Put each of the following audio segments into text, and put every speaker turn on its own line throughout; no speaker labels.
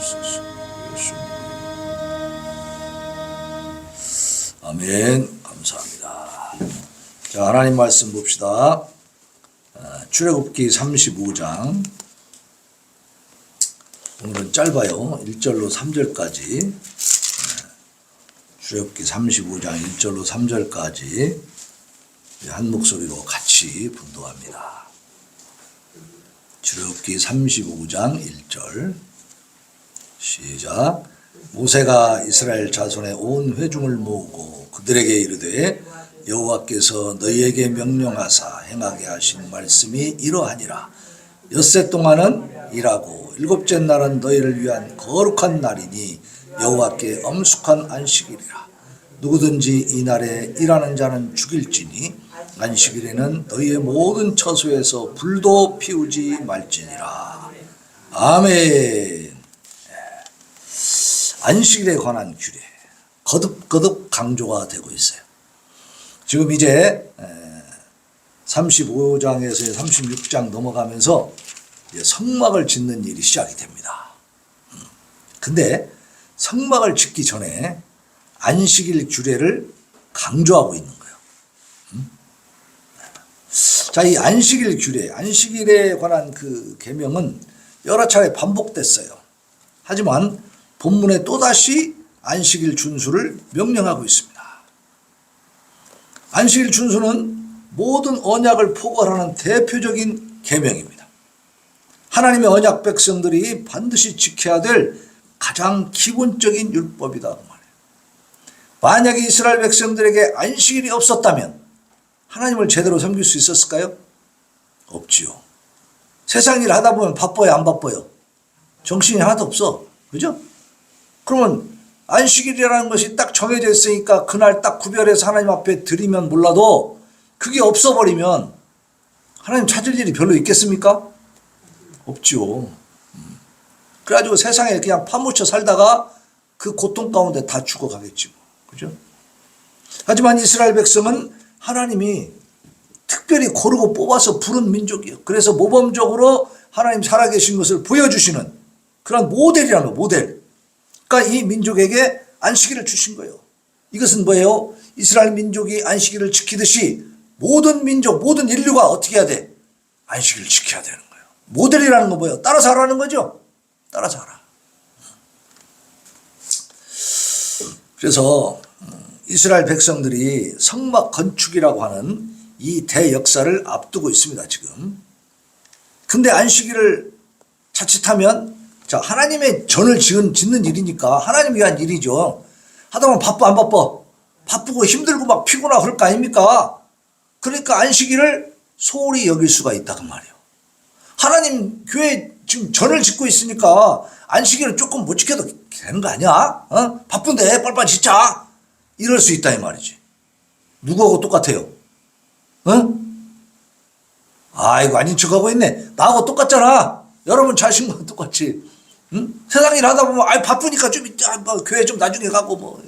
주옵소서. 아멘. 감사합니다. 자, 하나님 말씀 봅시다. 출애굽기 35장. 오늘은 짧아요. 1절로 3절까지. 출애굽기 35장 1절로 3절까지 한 목소리로 같이 분도합니다. 출애굽기 35장 1절 시작. 모세가 이스라엘 자손의 온 회중을 모으고 그들에게 이르되 여호와께서 너희에게 명령하사 행하게 하신 말씀이 이러하니라. 엿새 동안은 일하고 일곱째 날은 너희를 위한 거룩한 날이니 여호와께 엄숙한 안식일이라. 누구든지 이 날에 일하는 자는 죽일지니 안식일에는 너희의 모든 처소에서 불도 피우지 말지니라. 아멘. 안식일에 관한 규례 거듭거듭 강조가 되고 있어요. 지금 이제 35장에서 36장 넘어가면서 이제 성막을 짓는 일이 시작이 됩니다. 근데 성막을 짓기 전에 안식일 규례를 강조하고 있는 거예요. 자, 이 안식일 규례, 안식일에 관한 그 계명은 여러 차례 반복됐어요. 하지만 본문에 또다시 안식일 준수를 명령하고 있습니다. 안식일 준수는 모든 언약을 포괄하는 대표적인 계명입니다. 하나님의 언약 백성들이 반드시 지켜야 될 가장 기본적인 율법이다 그 말이에요. 만약에 이스라엘 백성들에게 안식일이 없었다면 하나님을 제대로 섬길 수 있었을까요? 없지요. 세상 일 하다 보면 바빠요, 안 바빠요? 정신이 하나도 없어. 그죠? 그러면 안식일이라는 것이 딱 정해져 있으니까 그날 딱 구별해서 하나님 앞에 드리면 몰라도 그게 없어버리면 하나님 찾을 일이 별로 있겠습니까? 없죠. 그래가지고 세상에 그냥 파묻혀 살다가 그 고통 가운데 다 죽어가겠지. 그죠? 하지만 이스라엘 백성은 하나님이 특별히 고르고 뽑아서 부른 민족이에요. 그래서 모범적으로 하나님 살아계신 것을 보여주시는 그런 모델이라는 거예요. 모델. 그러니까 이 민족에게 안식일을 주신 거예요. 이것은 뭐예요? 이스라엘 민족이 안식일을 지키듯이 모든 민족, 모든 인류가 어떻게 해야 돼? 안식일을 지켜야 되는 거예요. 모델이라는 건 뭐예요? 따라서 하라는 거죠. 따라서 하라. 그래서 이스라엘 백성들이 성막 건축이라고 하는 이 대역사를 앞두고 있습니다, 지금. 근데 안식일을 자칫하면 자, 하나님의 전을 짓는 일이니까 하나님 위한 일이죠. 하다 보면 바빠, 안 바빠? 바쁘고 힘들고 막 피곤하고 그럴 거 아닙니까? 그러니까 안식일을 소홀히 여길 수가 있다 그 말이에요. 하나님 교회 지금 전을 짓고 있으니까 안식일은 조금 못 지켜도 되는 거 아니야? 바쁜데 빨리빨리 짓자. 이럴 수 있다 이 말이지. 누구하고 똑같아요? 아이고 아닌 척하고 있네. 나하고 똑같잖아. 여러분 자신과 똑같이. 세상 일 하다 보면 바쁘니까 좀 있자. 뭐 교회 좀 나중에 가고 뭐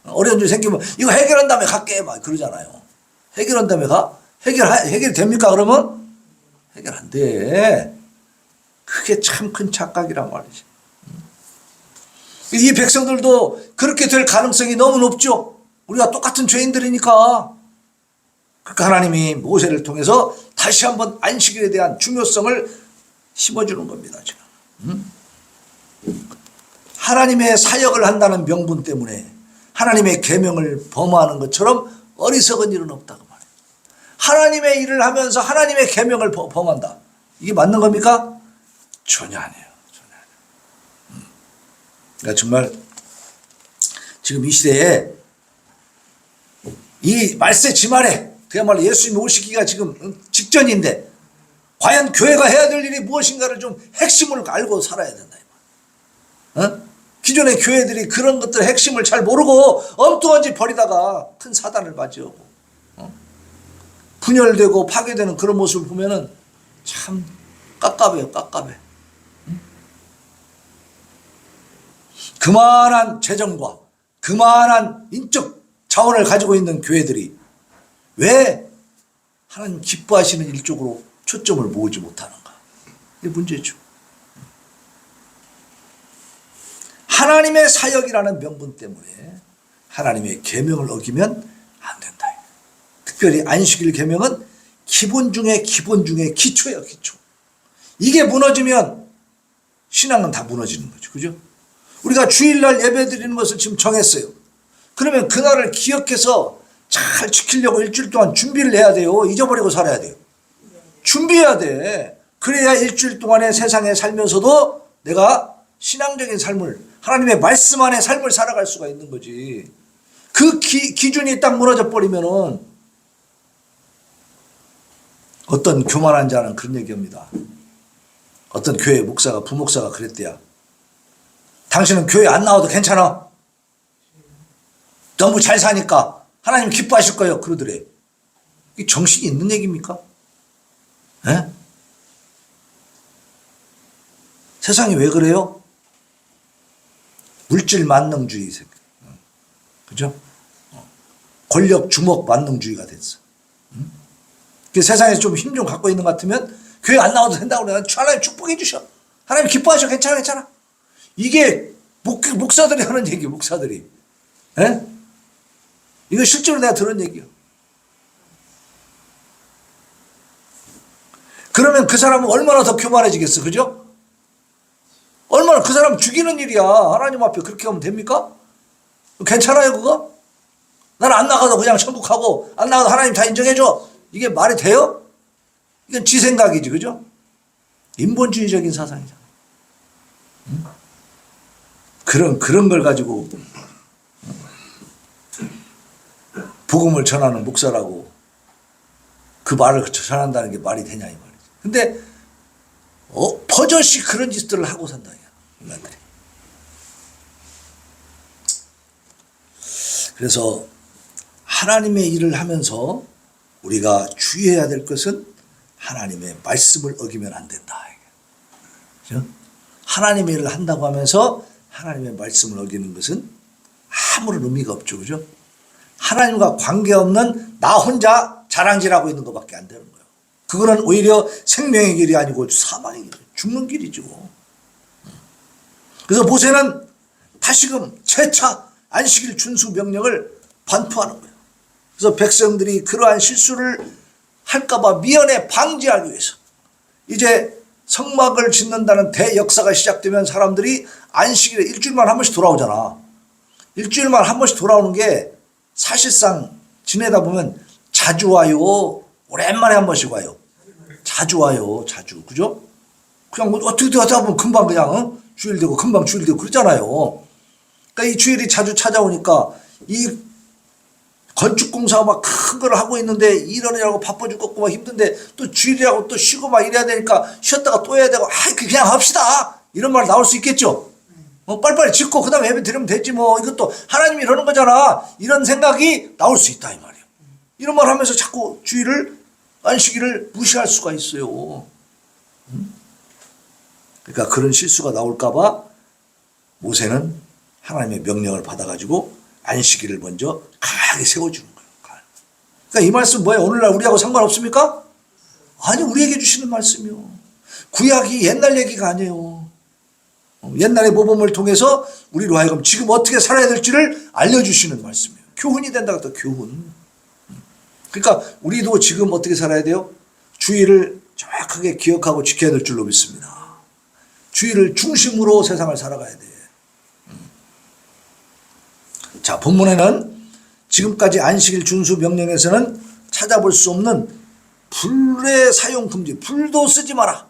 어려운 일 생기면 이거 해결한 다음에 갈게 막 그러잖아요. 해결한 다음에 가? 해결 됩니까 그러면? 해결 안 돼. 그게 참 큰 착각이란 말이지. 이 백성들도 그렇게 될 가능성이 너무 높죠. 우리가 똑같은 죄인들이니까. 그러니까 하나님이 모세를 통해서 다시 한번 안식일에 대한 중요성을 심어주는 겁니다. 지금. 하나님의 사역을 한다는 명분 때문에 하나님의 계명을 범하는 것처럼 어리석은 일은 없다고 말해요. 하나님의 일을 하면서 하나님의 계명을 범한다. 이게 맞는 겁니까? 전혀 아니에요. 전혀 아니에요. 그러니까 정말 지금 이 시대에 이 말세 지말에 그야말로 예수님이 오시기가 지금 직전인데 과연 교회가 해야 될 일이 무엇인가를 좀 핵심을 알고 살아야 된다. 기존의 교회들이 그런 것들의 핵심을 잘 모르고 엉뚱한 짓 버리다가 큰 사단을 맞이하고 분열되고 파괴되는 그런 모습을 보면은 참 깝깝해요. 깝깝해. 그만한 재정과 그만한 인적 자원을 가지고 있는 교회들이 왜 하나님 기뻐하시는 일 쪽으로 초점을 모으지 못하는가? 이게 문제죠. 하나님의 사역이라는 명분 때문에 하나님의 계명을 어기면 안 된다. 특별히 안식일 계명은 기본 중에 기본 중에 기초예요, 기초. 이게 무너지면 신앙은 다 무너지는 거죠. 그죠? 우리가 주일날 예배 드리는 것을 지금 정했어요. 그러면 그날을 기억해서 잘 지키려고 일주일 동안 준비를 해야 돼요. 잊어버리고 살아야 돼요. 준비해야 돼. 그래야 일주일 동안의 세상에 살면서도 내가 신앙적인 삶을, 하나님의 말씀 안에 삶을 살아갈 수가 있는 거지. 그 기준이 딱 무너져 버리면은 어떤 교만한 자는 그런 얘기합니다. 어떤 교회 목사가, 부목사가 그랬대요. 당신은 교회 안 나와도 괜찮아. 너무 잘 사니까 하나님 기뻐하실 거예요. 그러더래. 이게 정신이 있는 얘기입니까? 에? 세상이 왜 그래요? 물질 만능주의. 그죠? 권력 주먹 만능주의가 됐어. 세상에서 좀 힘 좀 갖고 있는 것 같으면 교회 안 나와도 된다고 그래. 하나님 축복해 주셔. 하나님 기뻐하셔. 괜찮아, 괜찮아. 이게 목사들이 하는 얘기, 목사들이. 에? 이거 실제로 내가 들은 얘기야. 그러면 그 사람은 얼마나 더 교만해지겠어, 그죠? 얼마나 그 사람 죽이는 일이야. 하나님 앞에 그렇게 하면 됩니까? 괜찮아요, 그거? 나는 안 나가도 그냥 천국하고, 안 나가도 하나님 다 인정해줘. 이게 말이 돼요? 이건 지 생각이지, 그죠? 인본주의적인 사상이잖아. 응? 그런 걸 가지고 복음을 전하는 목사라고 그 말을 전한다는 게 말이 되냐 이 말이지. 근데 버젓이 그런 짓들을 하고 산다 인간들이. 그래서 하나님의 일을 하면서 우리가 주의해야 될 것은 하나님의 말씀을 어기면 안 된다. 그렇죠? 하나님의 일을 한다고 하면서 하나님의 말씀을 어기는 것은 아무런 의미가 없죠. 그죠? 하나님과 관계없는 나 혼자 자랑질하고 있는 것밖에 안 되는 거예요. 그거는 오히려 생명의 길이 아니고 사망의 길, 죽는 길이죠. 그래서 모세는 다시금 재차 안식일 준수 명령을 반포하는 거예요. 그래서 백성들이 그러한 실수를 할까봐 미연에 방지하기 위해서 이제 성막을 짓는다는 대역사가 시작되면 사람들이 안식일에 일주일만 한 번씩 돌아오잖아. 일주일만 한 번씩 돌아오는 게 사실상 지내다 보면 자주 와요. 오랜만에 한 번씩 와요. 자주 와요. 자주. 그죠? 그냥 뭐 어떻게 하다 보면 금방 그냥 주일 되고 금방 주일 되고 그러잖아요. 그러니까 이 주일이 자주 찾아오니까 이 건축공사가 막 큰 걸 하고 있는데 일하느라고 바빠 죽겠고 막 힘든데 또 주일이라고 또 쉬고 막 이래야 되니까 쉬었다가 또 해야 되고 그냥 합시다. 이런 말 나올 수 있겠죠. 빨리빨리 짓고 그 다음에 예배 드리면 되지 뭐. 이것도 하나님이 이러는 거잖아. 이런 생각이 나올 수 있다 이 말이에요. 이런 말 하면서 자꾸 주일을 안식일을 무시할 수가 있어요. 그러니까 그런 실수가 나올까 봐 모세는 하나님의 명령을 받아가지고 안식일을 먼저 강하게 세워주는 거예요. 그러니까 이 말씀 뭐예요? 오늘날 우리하고 상관없습니까? 아니, 우리에게 주시는 말씀이요. 구약이 옛날 얘기가 아니에요. 옛날의 모범을 통해서 우리로 하여금 지금 어떻게 살아야 될지를 알려주시는 말씀이에요. 교훈이 된다고 했다, 교훈. 그러니까 우리도 지금 어떻게 살아야 돼요? 주일을 정확하게 기억하고 지켜야 될 줄로 믿습니다. 주일을 중심으로 세상을 살아가야 돼. 자, 본문에는 지금까지 안식일 준수 명령에서는 찾아볼 수 없는 불의 사용 금지, 불도 쓰지 마라,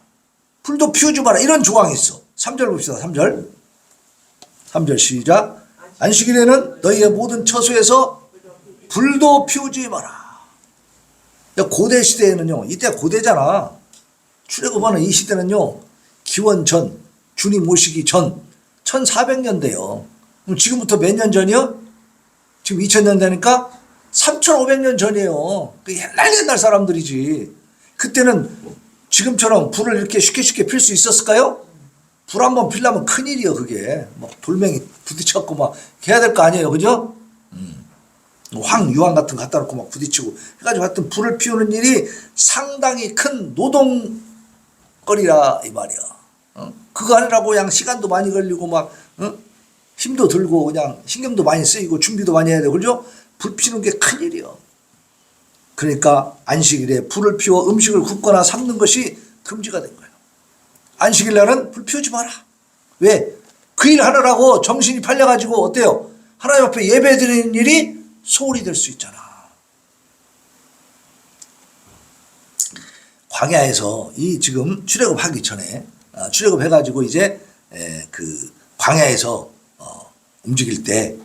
불도 피우지 마라, 이런 조항이 있어. 3절 봅시다. 3절. 3절 시작. 안식일에는 너희의 모든 처소에서 불도 피우지 마라. 고대 시대에는요, 이때 고대잖아. 출애굽하는 이 시대는요, 기원 전, 주님 오시기 전 1400년대요. 그럼 지금부터 몇 년 전이요? 지금 2000년 되니까 3500년 전이에요. 옛날 사람들이지. 그때는 지금처럼 불을 이렇게 쉽게 필 수 있었을까요? 불 한번 피려면 큰일이요, 그게. 막 돌멩이 부딪혔고 막 해야 될 거 아니에요, 그죠? 황유황 같은 거 갖다 놓고 막 부딪히고 해가지고 하여튼 불을 피우는 일이 상당히 큰 노동거리라 이 말이야. 그거 아니라고 그냥 시간도 많이 걸리고 막 힘도 들고 그냥 신경도 많이 쓰이고 준비도 많이 해야 되고 그죠? 불 피우는 게 큰일이요. 그러니까 안식일에 불을 피워 음식을 굽거나 삶는 것이 금지가 된 거예요. 안식일 날은 불 피우지 마라. 왜? 그 일 하느라고 정신이 팔려가지고 어때요? 하나님 앞에 예배 드리는 일이 소홀히 될 수 있잖아. 광야에서 이 지금 출애굽하기 전에 출애굽해가지고 이제 그 광야에서 움직일 때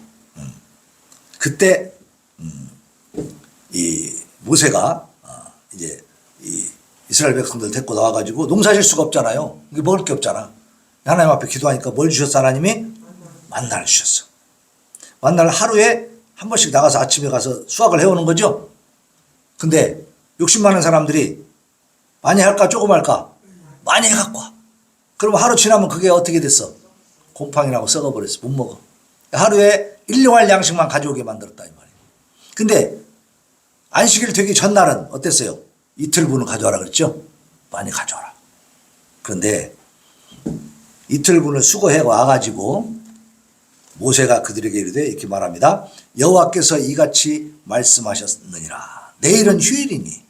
그때 이 모세가 이제 이 이스라엘 백성들 데리고 나와가지고 농사질 수가 없잖아요. 먹을 게 없잖아. 하나님 앞에 기도하니까 뭘 주셨어? 하나님이 만나를 주셨어. 만나를 하루에 한 번씩 나가서 아침에 가서 수확을 해오는 거죠. 근데 욕심 많은 사람들이 많이 할까 조금 할까? 많이 해갖고 와. 그러면 하루 지나면 그게 어떻게 됐어? 곰팡이라고 썩어버렸어. 못 먹어. 하루에 일용할 양식만 가져오게 만들었다 이 말이에요. 근데 안식일 되기 전날은 어땠어요? 이틀분을 가져와라 그랬죠? 많이 가져와라. 그런데 이틀분을 수거해 와가지고 모세가 그들에게 이르되 이렇게 말합니다. 여호와께서 이같이 말씀하셨느니라. 내일은 휴일이니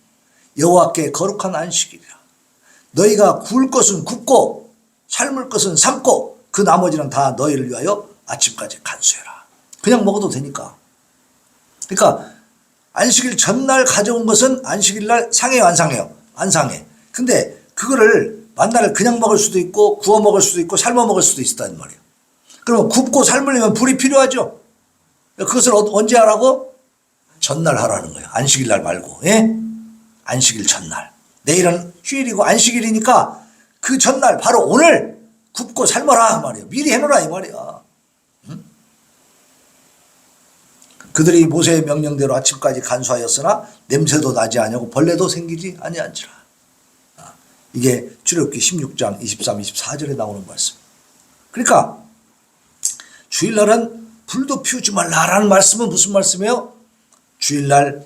여호와께 거룩한 안식일이라. 너희가 구울 것은 굽고 삶을 것은 삶고 그 나머지는 다 너희를 위하여 아침까지 간수해라. 그냥 먹어도 되니까. 그러니까 안식일 전날 가져온 것은 안식일 날 상해요 안 상해요? 안 상해. 근데 그거를 만나를 그냥 먹을 수도 있고 구워 먹을 수도 있고 삶아 먹을 수도 있다는 말이에요. 그러면 굽고 삶으려면 불이 필요하죠. 그것을 언제 하라고? 전날 하라는 거예요. 안식일 날 말고. 예? 안식일 전날. 내일은 휴일이고 안식일이니까 그 전날 바로 오늘 굽고 삶아라 말이에요. 미리 해놓으라 이 말이야. 응? 그들이 모세의 명령대로 아침까지 간수하였으나 냄새도 나지 아니하고 벌레도 생기지 아니한지라. 이게 출애굽기 16장 23, 24절에 나오는 말씀. 그러니까 주일날은 불도 피우지 말라라는 말씀은 무슨 말씀이에요? 주일날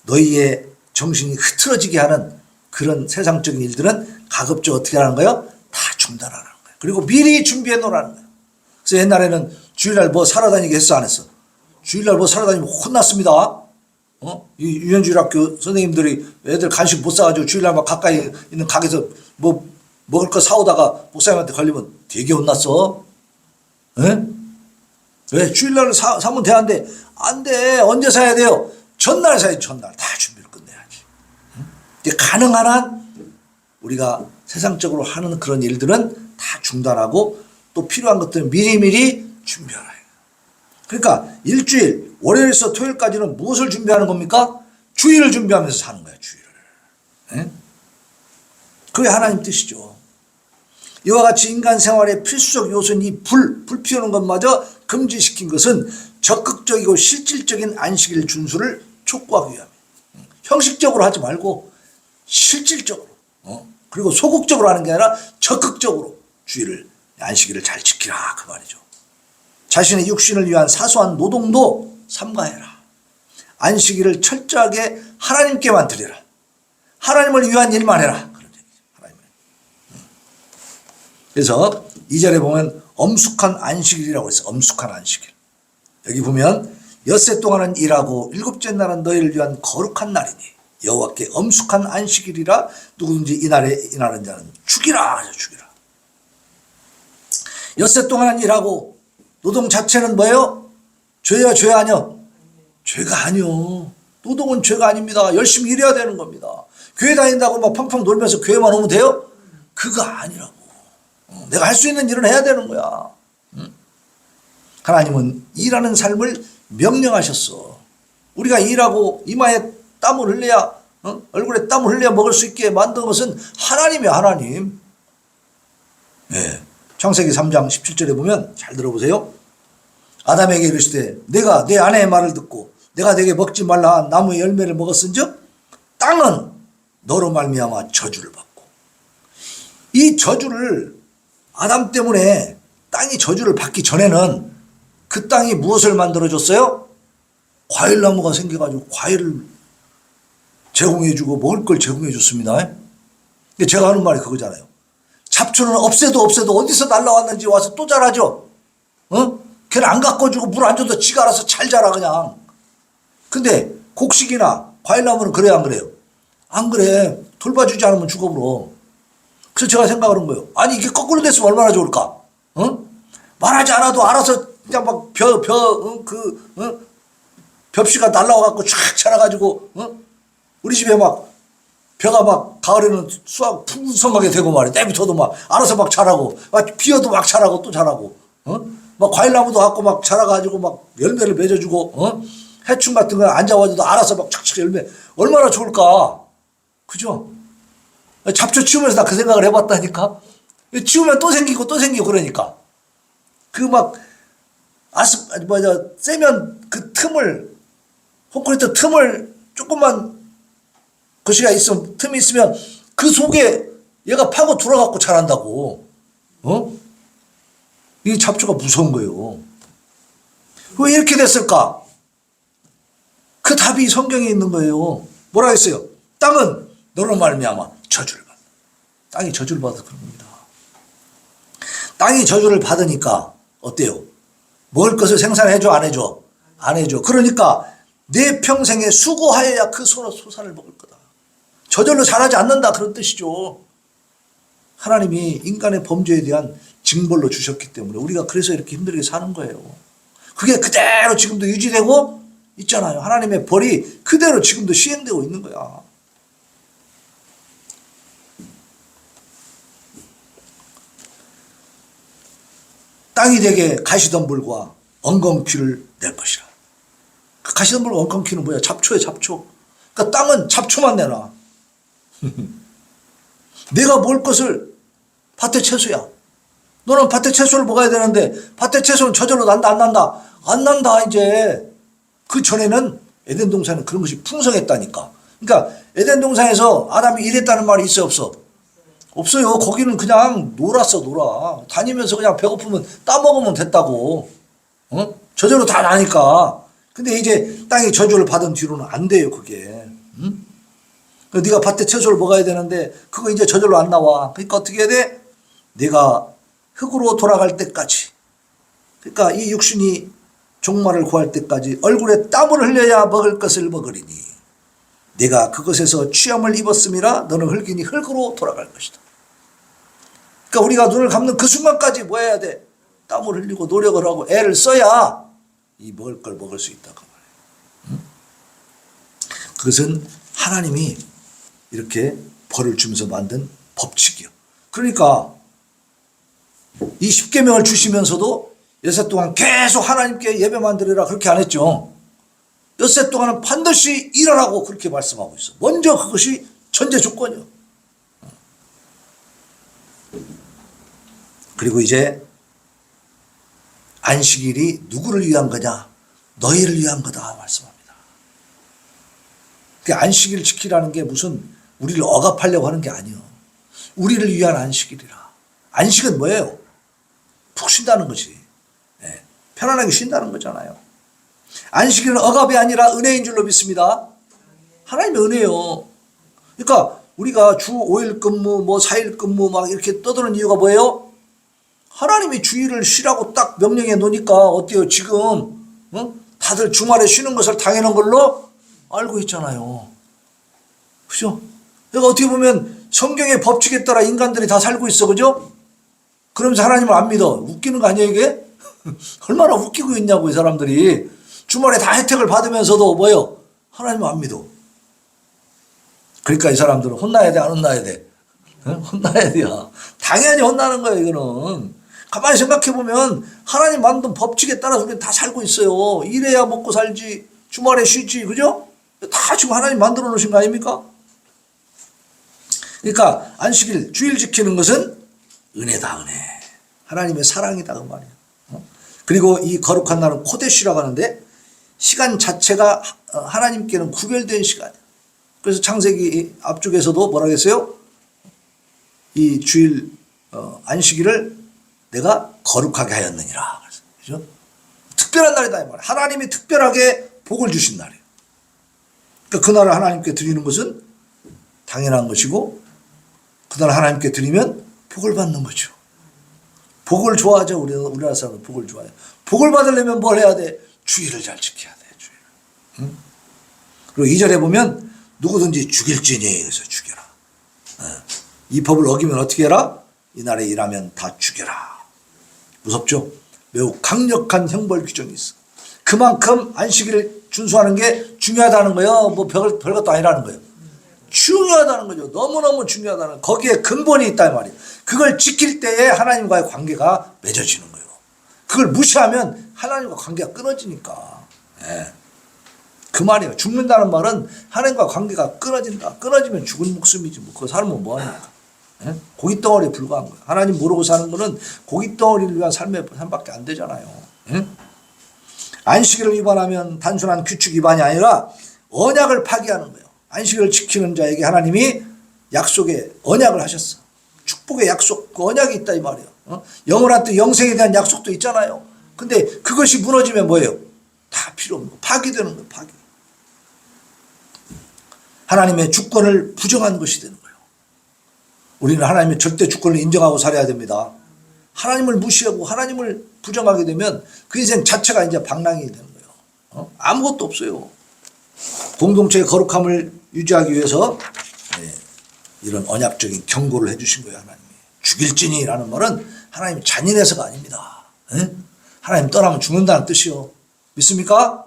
너희의 정신이 흐트러지게 하는 그런 세상적인 일들은 가급적 어떻게 하는 거예요? 다 중단하라는 거예요. 그리고 미리 준비해 놓으라는 거예요. 그래서 옛날에는 주일날 뭐 사러 다니게 했어 안 했어? 주일날 뭐 사러 다니면 혼났습니다. 이 유년주일학교 선생님들이 애들 간식 못 사가지고 주일날 막 가까이 있는 가게에서 뭐 먹을 거 사오다가 목사님한테 걸리면 되게 혼났어. 에? 왜? 주일날 사면 되는데 안 돼. 언제 사야 돼요? 전날 사야지. 전날 다 준비를 끝내야지. 이제 가능한 한 우리가 세상적으로 하는 그런 일들은 다 중단하고 또 필요한 것들은 미리미리 준비하라. 그러니까 일주일 월요일에서 토요일까지는 무엇을 준비하는 겁니까? 주일을 준비하면서 사는 거야. 주일을. 네? 그게 하나님 뜻이죠. 이와 같이 인간 생활의 필수적 요소인 이 불 피우는 것마저 금지시킨 것은 적극적이고 실질적인 안식일 준수를 촉구하기 위함이에요. 형식적으로 하지 말고 실질적으로 그리고 소극적으로 하는 게 아니라 적극적으로 주일을 안식일을 잘 지키라 그 말이죠. 자신의 육신을 위한 사소한 노동도 삼가해라. 안식일을 철저하게 하나님께만 드리라. 하나님을 위한 일만 해라. 그런 얘기죠. 하나님을. 그래서 2절에 보면 엄숙한 안식일이라고 했어요. 엄숙한 안식일. 여기 보면 엿새 동안은 일하고 일곱째 날은 너희를 위한 거룩한 날이니 여호와께 엄숙한 안식일이라. 누구든지 이날에 일하는 자는 죽이라. 죽이라. 엿새 동안은 일하고 노동 자체는 뭐예요? 죄야 죄 아니요? 죄가 아니요. 노동은 죄가 아닙니다. 열심히 일해야 되는 겁니다. 교회 다닌다고 막 펑펑 놀면서 교회만 오면 돼요? 그거 아니라고. 내가 할 수 있는 일은 해야 되는 거야. 하나님은 일하는 삶을 명령하셨어. 우리가 일하고 이마에 땀을 흘려야 얼굴에 땀을 흘려야 먹을 수 있게 만든 것은 하나님이야. 하나님. 네. 창세기 3장 17절에 보면 잘 들어보세요. 아담에게 이르시되 내가 내 아내의 말을 듣고 내가 내게 먹지 말라 한 나무의 열매를 먹었은즉 땅은 너로 말미암아 저주를 받고. 이 저주를 아담 때문에 땅이 저주를 받기 전에는 그 땅이 무엇을 만들어줬어요? 과일나무가 생겨가지고 과일을 제공해주고 먹을 걸 제공해줬습니다. 제가 하는 말이 그거잖아요. 잡초는 없애도 어디서 날라왔는지 와서 또 자라죠. 걔는 안 가꿔주고 물 안 줘도 지가 알아서 잘 자라 그냥. 근데 곡식이나 과일나무는 그래야 안 그래요? 안 그래. 돌봐주지 않으면 죽어버려. 그래서 제가 생각하는 거예요. 아니 이게 거꾸로 됐으면 얼마나 좋을까? 말하지 않아도 알아서 그냥 막 벽시가 날라와갖고 쫙 자라가지고 우리 집에 막 벼가 막 가을에는 수확 풍성하게 되고 말이야. 때부터도 막 알아서 막 자라고 막 비어도 막 자라고 또 자라고 막 과일나무도 갖고 막 자라가지고 막 열매를 맺어주고 해충 같은 거 안 잡아줘도 알아서 막 착착 열매 얼마나 좋을까. 그죠? 잡초 치우면서 나 그 생각을 해봤다니까. 치우면 또 생기고 또 생기고 그러니까 그 막 세면 그 틈을 콘크리트 틈을 조금만 거시가 있으면 틈이 있으면 그 속에 얘가 파고 들어갖고 자란다고. 이 잡초가 무서운 거예요. 왜 이렇게 됐을까? 그 답이 성경에 있는 거예요. 뭐라 했어요? 땅은 너로 말미암아 저주를 받는다. 땅이 저주를 받아서 그런 겁니다. 땅이 저주를 받으니까 어때요? 먹을 것을 생산해줘 안 해줘? 안 해줘. 그러니까 내 평생에 수고하여야 그 소산을 먹을 거다. 저절로 자라지 않는다 그런 뜻이죠. 하나님이 인간의 범죄에 대한 징벌로 주셨기 때문에 우리가 그래서 이렇게 힘들게 사는 거예요. 그게 그대로 지금도 유지되고 있잖아요. 하나님의 벌이 그대로 지금도 시행되고 있는 거야. 땅이 되게 가시덤불과 엉겅퀴를 낼 것이라. 그 가시덤불과 엉겅퀴는 뭐야? 잡초에 잡초. 그러니까 땅은 잡초만 내놔. 내가 먹을 것을 밭의 채소야. 너는 밭의 채소를 먹어야 되는데 밭의 채소는 저절로 난다 안 난다? 안 난다 이제. 그 전에는 에덴 동산은 그런 것이 풍성했다니까. 그러니까 에덴 동산에서 아담이 일했다는 말이 있어 없어? 없어요. 거기는 그냥 놀아. 다니면서 그냥 배고프면 따먹으면 됐다고. 저절로 다 나니까. 근데 이제 땅이 저주를 받은 뒤로는 안 돼요, 그게. 네가 밭에 채소를 먹어야 되는데 그거 이제 저절로 안 나와. 그러니까 어떻게 해야 돼? 내가 흙으로 돌아갈 때까지. 그러니까 이 육신이 종말을 구할 때까지 얼굴에 땀을 흘려야 먹을 것을 먹으리니 내가 그것에서 취함을 입었음이라 너는 흙이니 흙으로 돌아갈 것이다. 그러니까 우리가 눈을 감는 그 순간까지 뭐 해야 돼? 땀을 흘리고 노력을 하고 애를 써야 이 먹을 걸 먹을 수 있다 그 말이에요. 그것은 하나님이 이렇게 벌을 주면서 만든 법칙이요. 그러니까 이 십계명을 주시면서도 엿새 동안 계속 하나님께 예배만 드리라 그렇게 안 했죠. 엿새 동안은 반드시 일어나고 그렇게 말씀하고 있어. 먼저 그것이 전제 조건이요. 그리고 이제 안식일이 누구를 위한 거냐? 너희를 위한 거다 말씀합니다. 그 안식일 지키라는 게 무슨 우리를 억압하려고 하는 게 아니요. 우리를 위한 안식일이라. 안식은 뭐예요? 푹 쉰다는 거지. 네. 편안하게 쉰다는 거잖아요. 안식일은 억압이 아니라 은혜인 줄로 믿습니다. 하나님의 은혜요. 그러니까 우리가 주 5일 근무, 뭐 4일 근무 막 이렇게 떠드는 이유가 뭐예요? 하나님이 주일을 쉬라고 딱 명령해 놓으니까 어때요? 지금 다들 주말에 쉬는 것을 당연한 걸로 알고 있잖아요. 그죠? 그러니까 어떻게 보면 성경의 법칙에 따라 인간들이 다 살고 있어. 그죠? 그러면서 하나님을 안 믿어. 웃기는 거 아니에요 이게? 얼마나 웃기고 있냐고 이 사람들이. 주말에 다 혜택을 받으면서도 뭐예요? 하나님을 안 믿어. 그러니까 이 사람들은 혼나야 돼 안 혼나야 돼? 혼나야 돼요. 당연히 혼나는 거예요 이거는. 가만히 생각해보면 하나님 만든 법칙에 따라서 우리는 다 살고 있어요. 일해야 먹고 살지 주말에 쉬지 그죠? 다 지금 하나님 만들어 놓으신 거 아닙니까? 그러니까 안식일 주일 지키는 것은 은혜다 은혜. 하나님의 사랑이다 그 말이에요. 그리고 이 거룩한 날은 코데시라고 하는데 시간 자체가 하나님께는 구별된 시간이에요. 그래서 창세기 앞쪽에서도 뭐라고 했어요? 이 주일 안식일을 내가 거룩하게 하였느니라. 그죠? 특별한 날이다 이 말이에요. 하나님이 특별하게 복을 주신 날이에요. 그러니까 그날을 하나님께 드리는 것은 당연한 것이고 그날 하나님께 드리면 복을 받는 거죠. 복을 좋아하죠. 우리나라 사람은 복을 좋아해요. 복을 받으려면 뭘 해야 돼? 주의를 잘 지켜야 돼. 주의를. 응? 그리고 2절에 보면 누구든지 죽일지니 그래서 죽여라. 이 법을 어기면 어떻게 해라? 이날에 일하면 다 죽여라. 무섭죠? 매우 강력한 형벌 규정이 있어. 그만큼 안식일을 준수하는 게 중요하다는 거예요. 뭐 별것도 아니라는 거예요. 중요하다는 거죠. 너무너무 중요하다는 거기에 근본이 있다 이 말이에요. 그걸 지킬 때에 하나님과의 관계가 맺어지는 거예요. 그걸 무시하면 하나님과 관계가 끊어지니까. 네. 그 말이에요. 죽는다는 말은 하나님과 관계가 끊어진다. 끊어지면 죽은 목숨이지 뭐. 그거 살면 뭐하니까. 네? 고깃덩어리에 불과한 거예요. 하나님 모르고 사는 거는 고깃덩어리를 위한 삶밖에 안 되잖아요. 네? 안식일을 위반하면 단순한 규칙 위반이 아니라 언약을 파기하는 거예요. 안식일을 지키는 자에게 하나님이 약속의 언약을 하셨어. 축복의 약속, 그 언약이 있다 이 말이에요. 영원한 또 영생에 대한 약속도 있잖아요. 근데 그것이 무너지면 뭐예요? 다 필요 없는 거. 파기되는 거예요. 파기. 하나님의 주권을 부정한 것이 되는 거예요. 우리는 하나님의 절대 주권을 인정하고 살아야 됩니다. 하나님을 무시하고 하나님을 부정하게 되면 그 인생 자체가 이제 방랑이 되는 거예요. 아무것도 없어요. 공동체의 거룩함을 유지하기 위해서 이런 언약적인 경고를 해주신 거예요. 하나님이. 죽일지니라는 말은 하나님 잔인해서가 아닙니다. 하나님 떠나면 죽는다는 뜻이요. 믿습니까?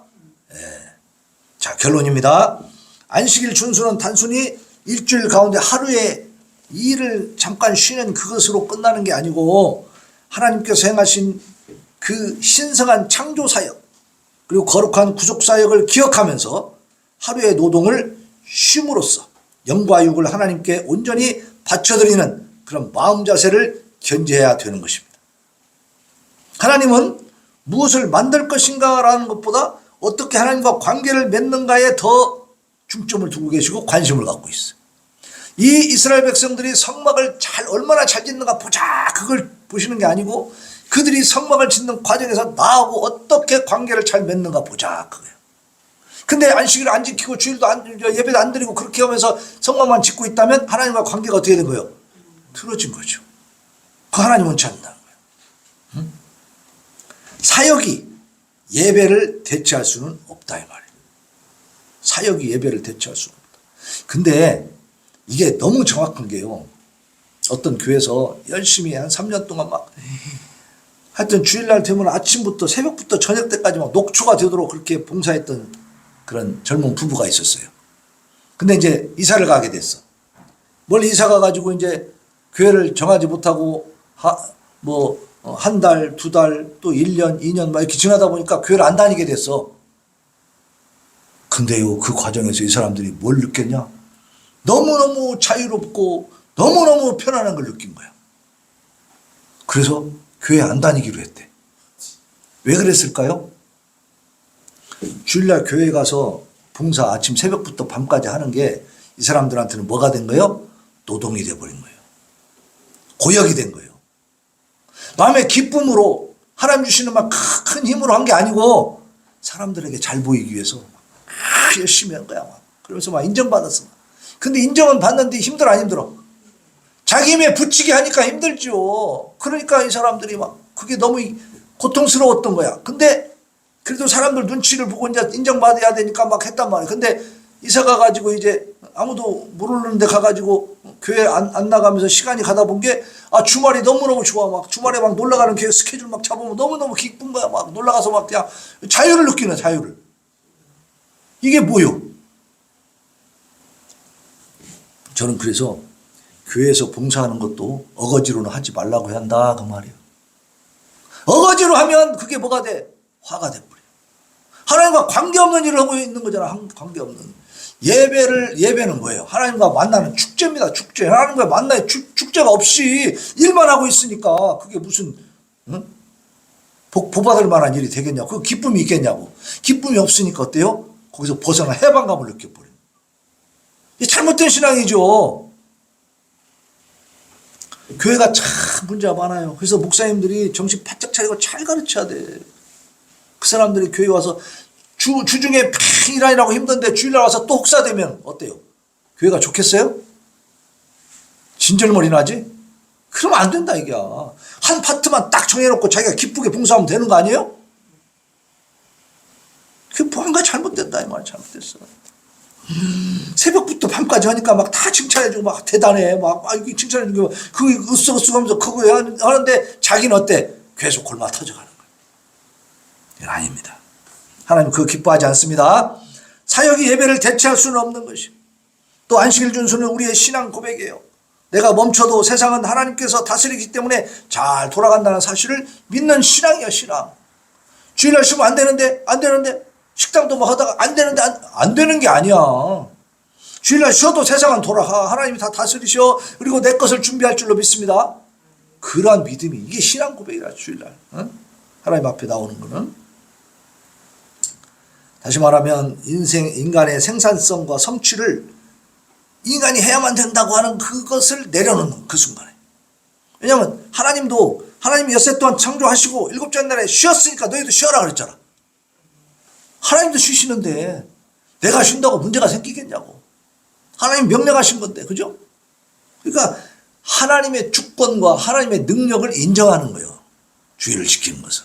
자, 결론입니다. 안식일 준수는 단순히 일주일 가운데 하루에 일을 잠깐 쉬는 그것으로 끝나는 게 아니고 하나님께서 행하신 그 신성한 창조사역 그리고 거룩한 구속사역을 기억하면서 하루의 노동을 쉼으로써 영과 육을 하나님께 온전히 바쳐드리는 그런 마음 자세를 견지해야 되는 것입니다. 하나님은 무엇을 만들 것인가라는 것보다 어떻게 하나님과 관계를 맺는가에 더 중점을 두고 계시고 관심을 갖고 있어요. 이 이스라엘 백성들이 성막을 얼마나 잘 짓는가 보자 그걸 보시는 게 아니고 그들이 성막을 짓는 과정에서 나하고 어떻게 관계를 잘 맺는가 보자 그거예요. 근데 안식일을 안 지키고 주일도 예배도 안 드리고 그렇게 하면서 성막만 짓고 있다면 하나님과 관계가 어떻게 된 거예요? 틀어진 거죠. 그 하나님 원치 않는다는 거예요. 사역이 예배를 대체할 수는 없다 이 말이에요. 사역이 예배를 대체할 수는 없다. 근데 이게 너무 정확한 게요. 어떤 교회에서 열심히 한 3년 동안 막 하여튼 주일날 되면 아침부터 새벽부터 저녁 때까지 막 녹초가 되도록 그렇게 봉사했던 그런 젊은 부부가 있었어요. 근데 이제 이사를 가게 됐어. 멀리 이사 가가지고 이제 교회를 정하지 못하고 한 달, 2달, 또 1년, 2년 막 이렇게 지나다 보니까 교회를 안 다니게 됐어. 근데요, 그 과정에서 이 사람들이 뭘 느꼈냐? 너무너무 자유롭고 너무너무 편안한 걸 느낀 거야. 그래서 교회 안 다니기로 했대. 왜 그랬을까요? 주일날 교회에 가서 봉사 아침 새벽부터 밤까지 하는 게 이 사람들한테는 뭐가 된 거예요? 노동이 돼버린 거예요. 고역이 된 거예요. 마음의 기쁨으로 하나님 주시는 막 큰 힘으로 한 게 아니고 사람들에게 잘 보이기 위해서 열심히 한 거야. 그러면서 막 인정받았어. 근데 인정은 받는데 힘들어 안 힘들어? 자기 힘에 붙이게 하니까 힘들죠. 그러니까 이 사람들이 막 그게 너무 고통스러웠던 거야. 근데 그래도 사람들 눈치를 보고 이제 인정받아야 되니까 막 했단 말이야. 근데 이사 가가지고 이제 아무도 모르는 데 가가지고 교회 안 나가면서 시간이 가다 본 게 주말이 너무너무 좋아. 막 주말에 막 놀러 가는 교회 스케줄 막 잡으면 너무너무 기쁜 거야. 막 놀러 가서 막 그냥 자유를 느끼는 자유를. 이게 뭐요? 저는 그래서 교회에서 봉사하는 것도 어거지로는 하지 말라고 한다 그 말이에요. 어거지로 하면 그게 뭐가 돼? 화가 돼버려. 하나님과 관계없는 일을 하고 있는 거잖아. 관계없는. 예배는 뭐예요? 하나님과 만나는 축제입니다. 축제. 하나님과 만나는 축제가 없이 일만 하고 있으니까 그게 무슨 복 받을 만한 일이 되겠냐고. 그 기쁨이 있겠냐고. 기쁨이 없으니까 어때요? 거기서 벗어나 해방감을 느껴버려요. 이게 잘못된 신앙이죠. 교회가 참 문제가 많아요. 그래서 목사님들이 정신 바짝 차리고 잘 가르쳐야 돼. 그 사람들이 교회 와서 주중에 일하느라고 힘든데 주일날 와서 또 혹사되면 어때요? 교회가 좋겠어요? 진절머리 나지? 그러면 안 된다 이게. 한 파트만 딱 정해놓고 자기가 기쁘게 봉사하면 되는 거 아니에요? 그게 뭔가 잘못됐다 이 말. 잘못됐어. 새벽부터 밤까지 하니까 막 다 칭찬해주고 막 대단해 막 이게 칭찬해주고 그 으쓱으쓱하면서 그거 하는데 자기는 어때? 계속 골마 터져가는 거예요. 이건 아닙니다. 하나님 그거 기뻐하지 않습니다. 사역이 예배를 대체할 수는 없는 것이. 또 안식일 준수는 우리의 신앙 고백이에요. 내가 멈춰도 세상은 하나님께서 다스리기 때문에 잘 돌아간다는 사실을 믿는 신앙이야 신앙. 주일날 쉬면 안 되는데 식당도 뭐 하다가 안 되는데 안 되는 게 아니야. 주일날 쉬어도 세상은 돌아가. 하나님이 다 다스리셔. 그리고 내 것을 준비할 줄로 믿습니다. 그러한 믿음이 이게 신앙 고백이라 주일날. 하나님 앞에 나오는 거는. 다시 말하면 인간의 생산성과 성취를 인간이 해야만 된다고 하는 그것을 내려놓는 그 순간에. 왜냐하면 하나님이 엿새 동안 창조하시고 일곱째 날에 쉬었으니까 너희도 쉬어라 그랬잖아. 하나님도 쉬시는데 내가 쉰다고 문제가 생기겠냐고. 하나님 명령하신 건데, 그죠? 그러니까 하나님의 주권과 하나님의 능력을 인정하는 거예요. 주의를 지키는 것은.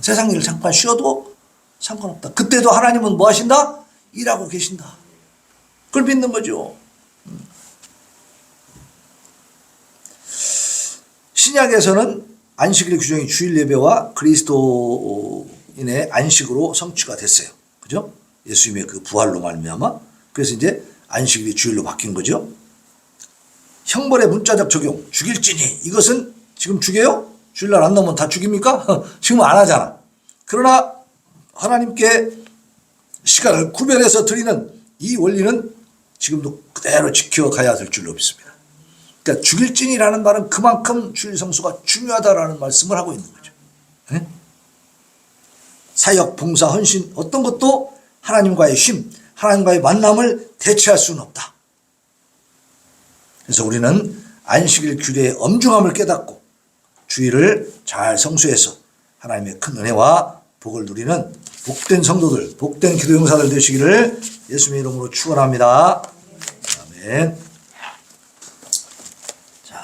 세상 일을 잠깐 쉬어도 상관없다. 그때도 하나님은 뭐 하신다? 일하고 계신다. 그걸 믿는 거죠. 신약에서는 안식일 규정이 주일 예배와 그리스도인의 안식으로 성취가 됐어요. 그죠? 예수님의 그 부활로 말미암아. 그래서 이제 안식일이 주일로 바뀐 거죠. 형벌의 문자적 적용, 죽일지니 이것은 지금 죽여요? 주일날 안 넘으면 다 죽입니까? 지금 안 하잖아. 그러나 하나님께 시간을 구별해서 드리는 이 원리는 지금도 그대로 지켜가야 될 줄로 믿습니다. 그러니까 죽일진이라는 말은 그만큼 주일 성수가 중요하다라는 말씀을 하고 있는 거죠. 네? 사역, 봉사, 헌신 어떤 것도 하나님과의 쉼, 하나님과의 만남을 대체할 수는 없다. 그래서 우리는 안식일 규례의 엄중함을 깨닫고 주일을 잘 성수해서 하나님의 큰 은혜와 복을 누리는 복된 성도들, 복된 기도 용사들 되시기를 예수님의 이름으로 축원합니다. 아멘. 자,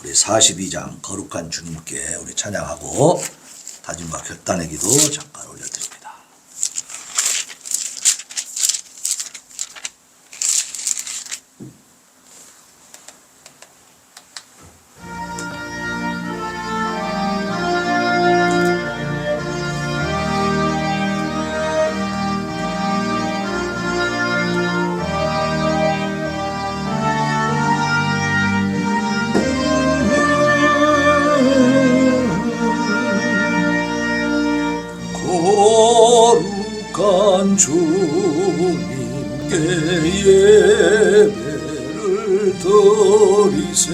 우리 42장 거룩한 주님께 우리 찬양하고 다짐과 결단의 기도 잠깐 올려드립니다. 거룩한 주님께 예배를 드리세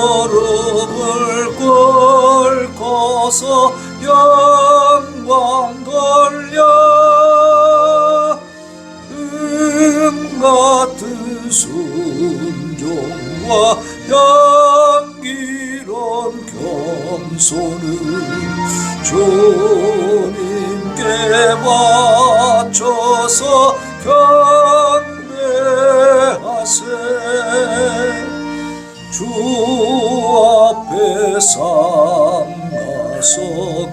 무릎을 꿇고서 영광 돌려 같은 순종과 향기로운 겸손은 주님께 바쳐서 경배하세 주 앞에 삼가서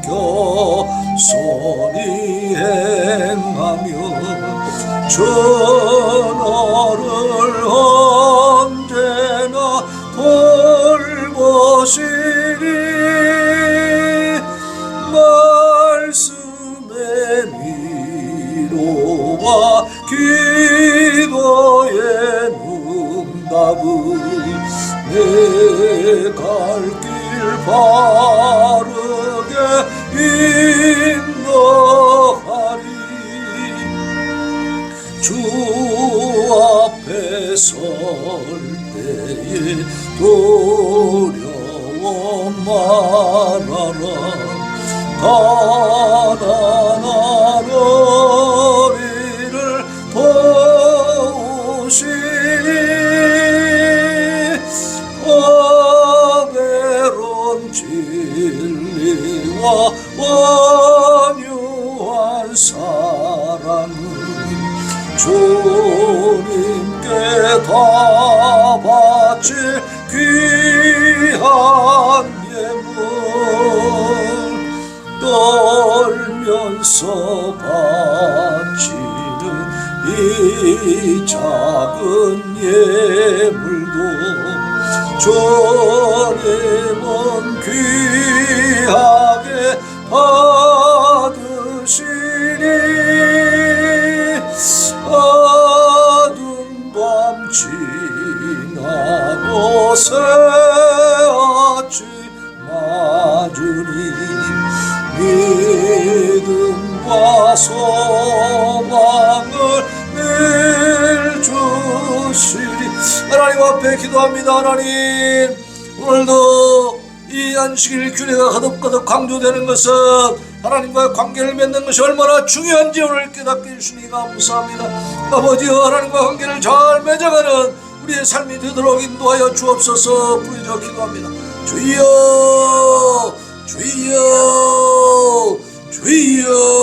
겸손히 행하며 전하를 언제나 돌보시리 말씀의 위로와 기도의 응답은 내 갈 길 바르게 인도하리 주 앞에 설 때에 두려워 말아라 가난한 우리를 도우시니 어배론 진리와 온유한 사랑은 주님께 다 바칠 귀한 예물 떨면서 바치는 이 작은 예물도 주님은 귀하게 받으시니 어두운 밤 지나고 새 아침 맞으니 믿음과 소망을 늘 주시리. 하나님 앞에 기도합니다. 하나님, 오늘도 이 안식일 규례가 거듭거듭 강조되는 것은 하나님과의 관계를 맺는 것이 얼마나 중요한지 오늘 깨닫게 해주시니 감사합니다. 아버지여, 하나님과 관계를 잘 맺어가는 우리의 삶이 되도록 인도하여 주옵소서. 부르짖어 기도합니다. 주여, 주여, 주여.